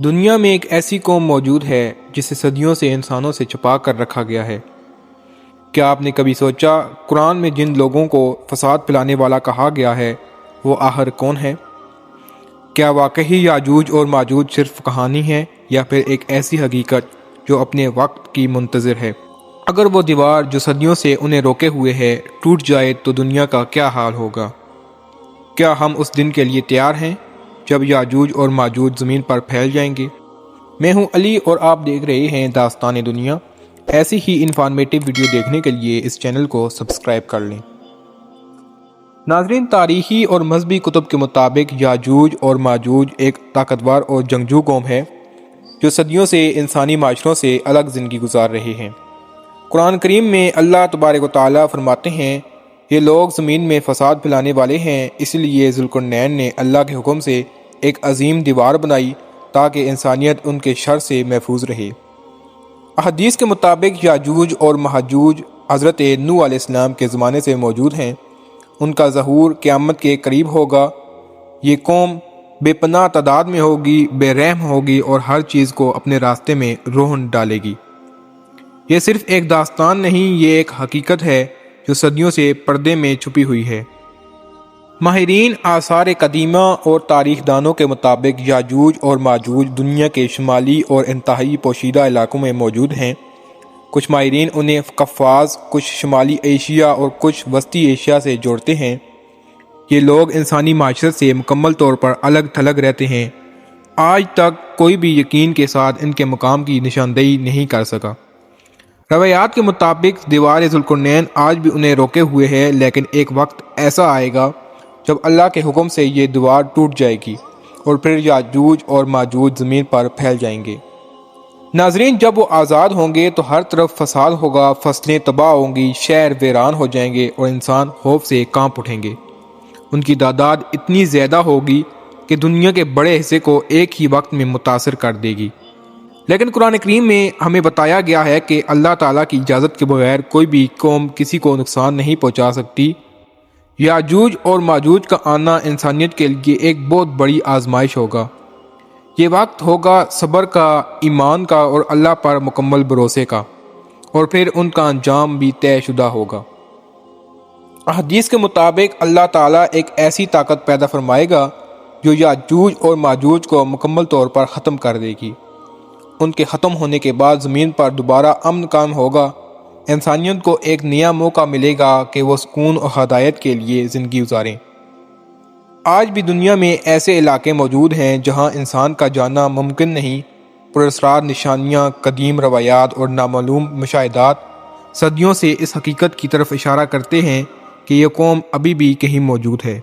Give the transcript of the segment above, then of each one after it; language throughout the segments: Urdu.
دنیا میں ایک ایسی قوم موجود ہے جسے صدیوں سے انسانوں سے چھپا کر رکھا گیا ہے۔ کیا آپ نے کبھی سوچا قرآن میں جن لوگوں کو فساد پھیلانے والا کہا گیا ہے وہ آخر کون ہے؟ کیا واقعی یاجوج اور ماجوج صرف کہانی ہے یا پھر ایک ایسی حقیقت جو اپنے وقت کی منتظر ہے؟ اگر وہ دیوار جو صدیوں سے انہیں روکے ہوئے ہے ٹوٹ جائے تو دنیا کا کیا حال ہوگا؟ کیا ہم اس دن کے لیے تیار ہیں جب یاجوج اور ماجوج زمین پر پھیل جائیں گے؟ میں ہوں علی اور آپ دیکھ رہے ہیں داستان دنیا۔ ایسی ہی انفارمیٹو ویڈیو دیکھنے کے لیے اس چینل کو سبسکرائب کر لیں۔ ناظرین، تاریخی اور مذہبی کتب کے مطابق یاجوج اور ماجوج ایک طاقتور اور جنگجو قوم ہے جو صدیوں سے انسانی معاشروں سے الگ زندگی گزار رہے ہیں۔ قرآن کریم میں اللہ تبارک و تعالیٰ فرماتے ہیں، یہ لوگ زمین میں فساد پھیلانے والے ہیں، اس لیے ذوالقرنین نے اللہ کے حکم سے ایک عظیم دیوار بنائی تاکہ انسانیت ان کے شر سے محفوظ رہے۔ احادیث کے مطابق یاجوج اور ماجوج حضرت نوح علیہ السلام کے زمانے سے موجود ہیں۔ ان کا ظہور قیامت کے قریب ہوگا۔ یہ قوم بے پناہ تعداد میں ہوگی، بے رحم ہوگی اور ہر چیز کو اپنے راستے میں روہن ڈالے گی۔ یہ صرف ایک داستان نہیں، یہ ایک حقیقت ہے جو صدیوں سے پردے میں چھپی ہوئی ہے۔ ماہرین آثار قدیمہ اور تاریخ دانوں کے مطابق یاجوج اور ماجوج دنیا کے شمالی اور انتہائی پوشیدہ علاقوں میں موجود ہیں۔ کچھ ماہرین انہیں قفقاز، کچھ شمالی ایشیا اور کچھ وسطی ایشیا سے جوڑتے ہیں۔ یہ لوگ انسانی معاشرت سے مکمل طور پر الگ تھلگ رہتے ہیں۔ آج تک کوئی بھی یقین کے ساتھ ان کے مقام کی نشاندہی نہیں کر سکا۔ روایات کے مطابق دیوار ذوالقرنین آج بھی انہیں روکے ہوئے ہے، لیکن ایک وقت ایسا آئے گا جب اللہ کے حکم سے یہ دیوار ٹوٹ جائے گی اور پھر یاجوج اور ماجوج زمین پر پھیل جائیں گے۔ ناظرین، جب وہ آزاد ہوں گے تو ہر طرف فساد ہوگا، فصلیں تباہ ہوں گی، شہر ویران ہو جائیں گے اور انسان خوف سے کانپ اٹھیں گے۔ ان کی تعداد اتنی زیادہ ہوگی کہ دنیا کے بڑے حصے کو ایک ہی وقت میں متاثر کر دے گی۔ لیکن قرآن کریم میں ہمیں بتایا گیا ہے کہ اللہ تعالیٰ کی اجازت کے بغیر کوئی بھی قوم کسی کو نقصان نہیں پہنچا سکتی۔ یاجوج اور ماجوج کا آنا انسانیت کے لیے ایک بہت بڑی آزمائش ہوگا۔ یہ وقت ہوگا صبر کا، ایمان کا اور اللہ پر مکمل بھروسے کا، اور پھر ان کا انجام بھی طے شدہ ہوگا۔ احادیث کے مطابق اللہ تعالیٰ ایک ایسی طاقت پیدا فرمائے گا جو یاجوج اور ماجوج کو مکمل طور پر ختم کر دے گی۔ ان کے ختم ہونے کے بعد زمین پر دوبارہ امن قائم ہوگا۔ انسانیت کو ایک نیا موقع ملے گا کہ وہ سکون اور ہدایت کے لیے زندگی گزاریں۔ آج بھی دنیا میں ایسے علاقے موجود ہیں جہاں انسان کا جانا ممکن نہیں۔ پراسرار نشانیاں، قدیم روایات اور نامعلوم مشاہدات صدیوں سے اس حقیقت کی طرف اشارہ کرتے ہیں کہ یہ قوم ابھی بھی کہیں موجود ہے۔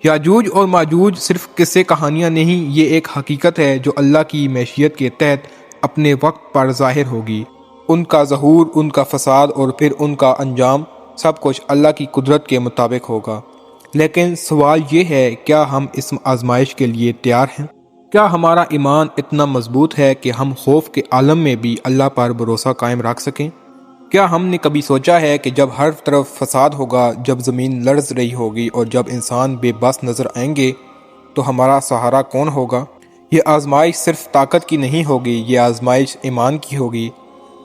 یاجوج اور ماجوج صرف قصے کہانیاں نہیں، یہ ایک حقیقت ہے جو اللہ کی معیشت کے تحت اپنے وقت پر ظاہر ہوگی۔ ان کا ظہور، ان کا فساد اور پھر ان کا انجام، سب کچھ اللہ کی قدرت کے مطابق ہوگا۔ لیکن سوال یہ ہے، کیا ہم اس آزمائش کے لیے تیار ہیں؟ کیا ہمارا ایمان اتنا مضبوط ہے کہ ہم خوف کے عالم میں بھی اللہ پر بھروسہ قائم رکھ سکیں؟ کیا ہم نے کبھی سوچا ہے کہ جب ہر طرف فساد ہوگا، جب زمین لرز رہی ہوگی اور جب انسان بے بس نظر آئیں گے تو ہمارا سہارا کون ہوگا؟ یہ آزمائش صرف طاقت کی نہیں ہوگی، یہ آزمائش ایمان کی ہوگی،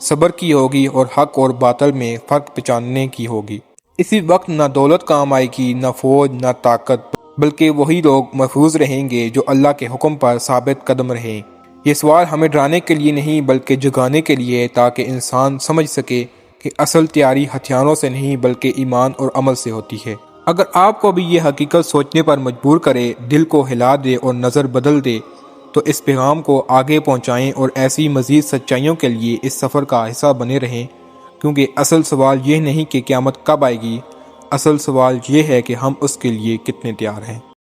صبر کی ہوگی اور حق اور باطل میں فرق پہچاننے کی ہوگی۔ اسی وقت نہ دولت کام آئے گی، نہ فوج، نہ طاقت، بلکہ وہی لوگ محفوظ رہیں گے جو اللہ کے حکم پر ثابت قدم رہیں۔ یہ سوال ہمیں ڈرانے کے لیے نہیں بلکہ جگانے کے لیے، تاکہ انسان سمجھ سکے کہ اصل تیاری ہتھیاروں سے نہیں بلکہ ایمان اور عمل سے ہوتی ہے۔ اگر آپ کو بھی یہ حقیقت سوچنے پر مجبور کرے، دل کو ہلا دے اور نظر بدل دے، تو اس پیغام کو آگے پہنچائیں اور ایسی مزید سچائیوں کے لیے اس سفر کا حصہ بنے رہیں، کیونکہ اصل سوال یہ نہیں کہ قیامت کب آئے گی، اصل سوال یہ ہے کہ ہم اس کے لیے کتنے تیار ہیں۔